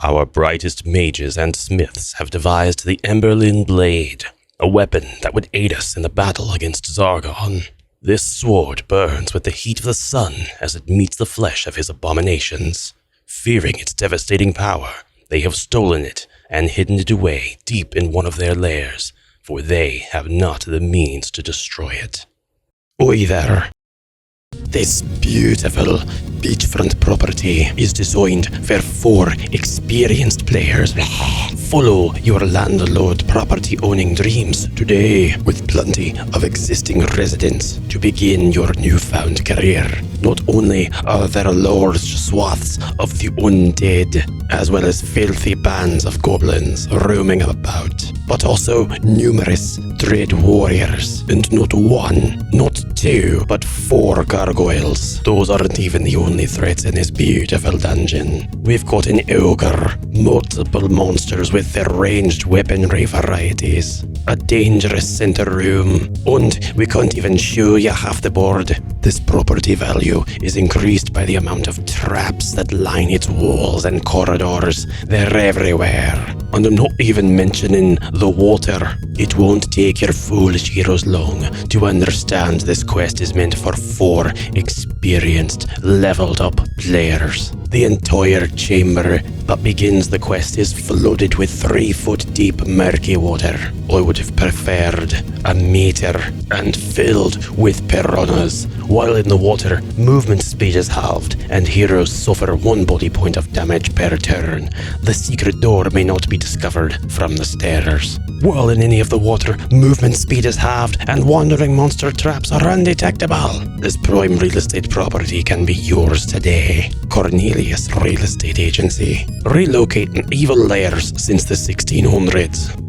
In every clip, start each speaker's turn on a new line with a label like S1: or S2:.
S1: Our brightest mages and smiths have devised the Emberlyn Blade, a weapon that would aid us in the battle against Zargon. This sword burns with the heat of the sun as it meets the flesh of his abominations. Fearing its devastating power, they have stolen it and hidden it away deep in one of their lairs, for they have not the means to destroy it. Oi there! This beautiful beachfront property is designed for 4 experienced players. Follow your landlord property-owning dreams today with plenty of existing residents to begin your newfound career. Not only are there large swaths of the undead, as well as filthy bands of goblins roaming about, but also numerous dread warriors, and not 1, not 2, but 4 gargoyles. Those aren't even the only threats in this beautiful dungeon. We've got an ogre, multiple monsters with their ranged weaponry varieties, a dangerous center room, and we can't even show you half the board. This property value is increased by the amount of traps that line its walls and corridors. They're everywhere. And I'm not even mentioning the water. It won't take your foolish heroes long to understand this quest is meant for 4 experienced, leveled up players. The entire chamber that begins the quest is flooded with 3-foot deep murky water. I would have preferred a meter and filled with piranhas. While in the water, movement speed is halved and heroes suffer 1 body point of damage per turn. The secret door may not be discovered from the stairs. While in any of the water, movement speed is halved and wandering monster traps are undetectable. This prime real estate property can be yours today. Cornelius Real Estate Agency. Relocating evil lairs since the 1600s.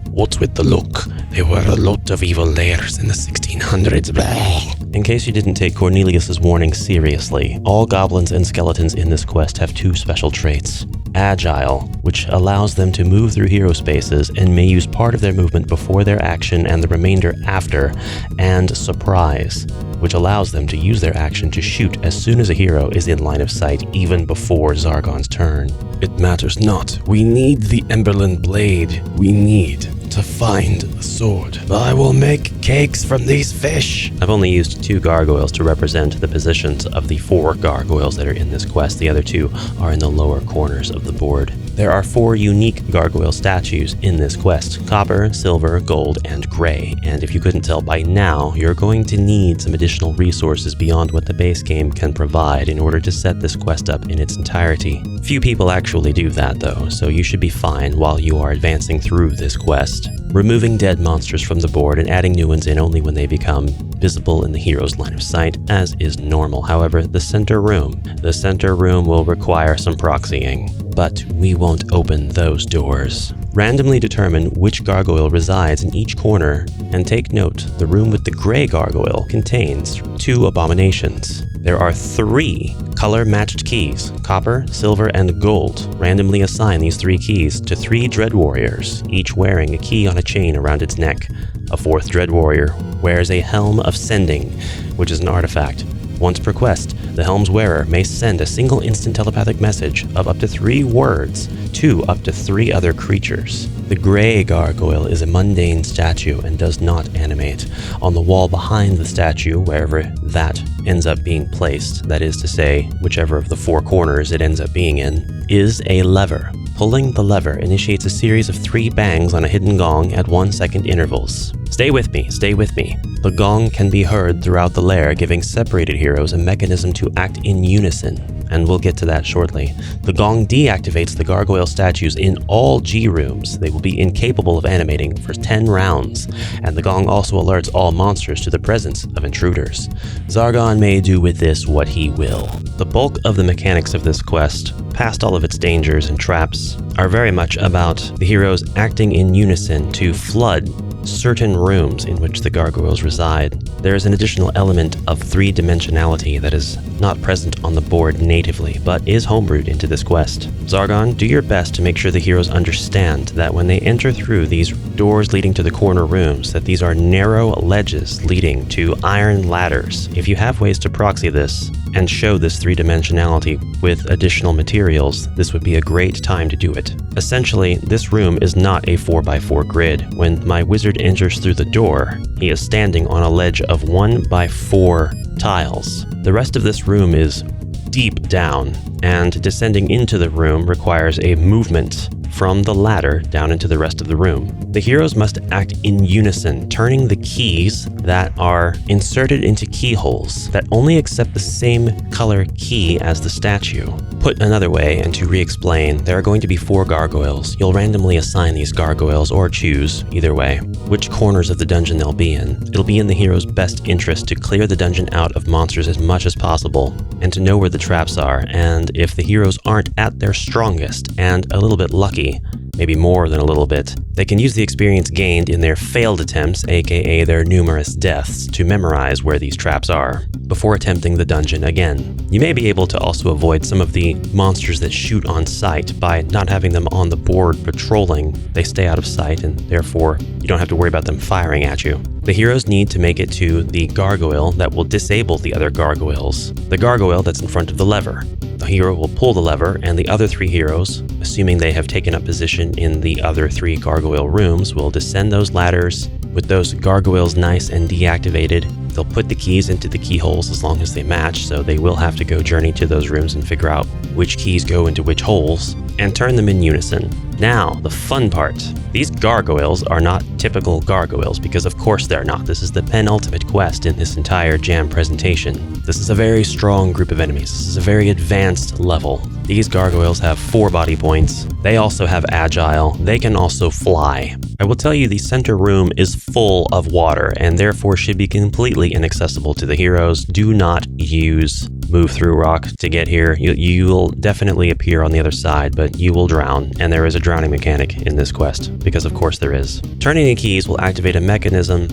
S1: What's with the look? There were a lot of evil lairs in the 1600s. Blah. In case you didn't take Cornelius's warning seriously, all goblins and skeletons in this quest have 2 special traits. Agile, which allows them to move through hero spaces and may use part of their movement before their action and the remainder after, and Surprise, which allows them to use their action to shoot as soon as a hero is in line of sight, even before Zargon's turn. It matters not. We need the Emberlyn Blade. We need to find the sword. I will make cakes from these fish. I've only used 2 gargoyles to represent the positions of the 4 gargoyles that are in this quest. The other 2 are in the lower corners of the board. There are 4 unique gargoyle statues in this quest: copper, silver, gold, and gray. And if you couldn't tell by now, you're going to need some additional resources beyond what the base game can provide in order to set this quest up in its entirety. Few people actually do that though, so you should be fine while you are advancing through this quest, removing dead monsters from the board and adding new ones in only when they become visible in the hero's line of sight, as is normal. However, the center room will require some proxying, but we won't open those doors. Randomly determine which gargoyle resides in each corner, and take note, the room with the gray gargoyle contains 2 abominations. There are 3 color-matched keys, copper, silver, and gold. Randomly assign these 3 keys to 3 dread warriors, each wearing a key on a chain around its neck. A 4th dread warrior wears a Helm of Sending, which is an artifact. Once per quest, the helm's wearer may send a single instant telepathic message of up to 3 words to up to 3 other creatures. The gray gargoyle is a mundane statue and does not animate. On the wall behind the statue, wherever that ends up being placed, that is to say, whichever of the 4 corners it ends up being in, is a lever. Pulling the lever initiates a series of 3 bangs on a hidden gong at 1-second intervals. Stay with me, stay with me. The gong can be heard throughout the lair, giving separated heroes a mechanism to act in unison, and we'll get to that shortly. The gong deactivates the gargoyle statues in all G rooms. They will be incapable of animating for 10 rounds, and the gong also alerts all monsters to the presence of intruders. Zargon may do with this what he will. The bulk of the mechanics of this quest, past all of its dangers and traps, are very much about the heroes acting in unison to flood certain rooms in which the gargoyles reside, there is an additional element of three-dimensionality that is not present on the board natively, but is homebrewed into this quest. Zargon, do your best to make sure the heroes understand that when they enter through these doors leading to the corner rooms, that these are narrow ledges leading to iron ladders. If you have ways to proxy this and show this three-dimensionality with additional materials, this would be a great time to do it. Essentially, this room is not a 4x4 grid. When my wizard enters through the door, he is standing on a ledge of 1x4 tiles. The rest of this room is deep down, and descending into the room requires a movement from the ladder down into the rest of the room. The heroes must act in unison, turning the keys that are inserted into keyholes that only accept the same color key as the statue. Put another way, and to re-explain, there are going to be 4 gargoyles. You'll randomly assign these gargoyles, or choose, either way, which corners of the dungeon they'll be in. It'll be in the hero's best interest to clear the dungeon out of monsters as much as possible, and to know where the traps are, and if the heroes aren't at their strongest and a little bit lucky, maybe more than a little bit, they can use the experience gained in their failed attempts, aka their numerous deaths, to memorize where these traps are before attempting the dungeon again. You may be able to also avoid some of the monsters that shoot on sight by not having them on the board patrolling. They stay out of sight, and therefore you don't have to worry about them firing at you. The heroes need to make it to the gargoyle that will disable the other gargoyles. The gargoyle that's in front of the lever. The hero will pull the lever, and the other 3 heroes, assuming they have taken up position in the other 3 gargoyle rooms, will descend those ladders. With those gargoyles nice and deactivated, they'll put the keys into the keyholes as long as they match, so they will have to go journey to those rooms and figure out which keys go into which holes, and turn them in unison. Now, the fun part. These gargoyles are not typical gargoyles, because of course they're not. This is the penultimate quest in this entire jam presentation. This is a very strong group of enemies. This is a very advanced level. These gargoyles have 4 body points. They also have agile. They can also fly. I will tell you the center room is full of water and therefore should be completely inaccessible to the heroes. Do not use move through rock to get here. You will definitely appear on the other side, but you will drown, and there is a drowning mechanic in this quest, because of course there is. Turning the keys will activate a mechanism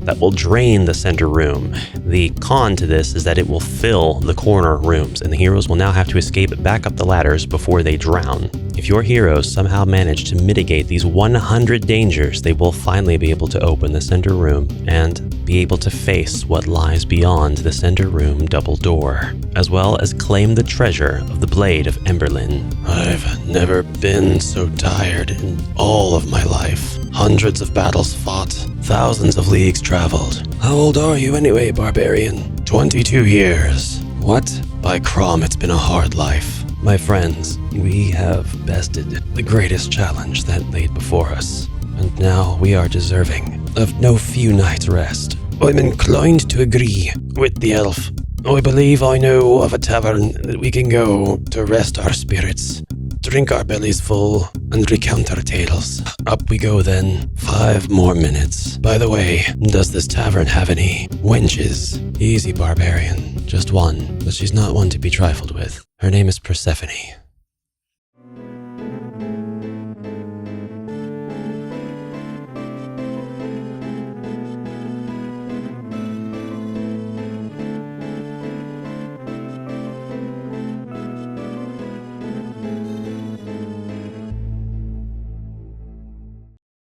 S1: that will drain the center room. The con to this is that it will fill the corner rooms, and the heroes will now have to escape back up the ladders before they drown. If your heroes somehow manage to mitigate these 100 dangers, they will finally be able to open the center room and be able to face what lies beyond the center room double door, as well as claim the treasure of the Blade of Emberlyn. I've never been so tired in all of my life. Hundreds of battles fought, thousands of leagues traveled. How old are you anyway, barbarian? 22 years. What? By Crom, it's been a hard life. My friends, we have bested the greatest challenge that laid before us, and now we are deserving of no few nights' rest. I'm inclined to agree with the elf. I believe I know of a tavern that we can go to rest our spirits, drink our bellies full, and recount our tales. Up we go then. 5 more minutes. By the way, does this tavern have any wenches? Easy, barbarian. Just one, but she's not one to be trifled with. Her name is Persephone.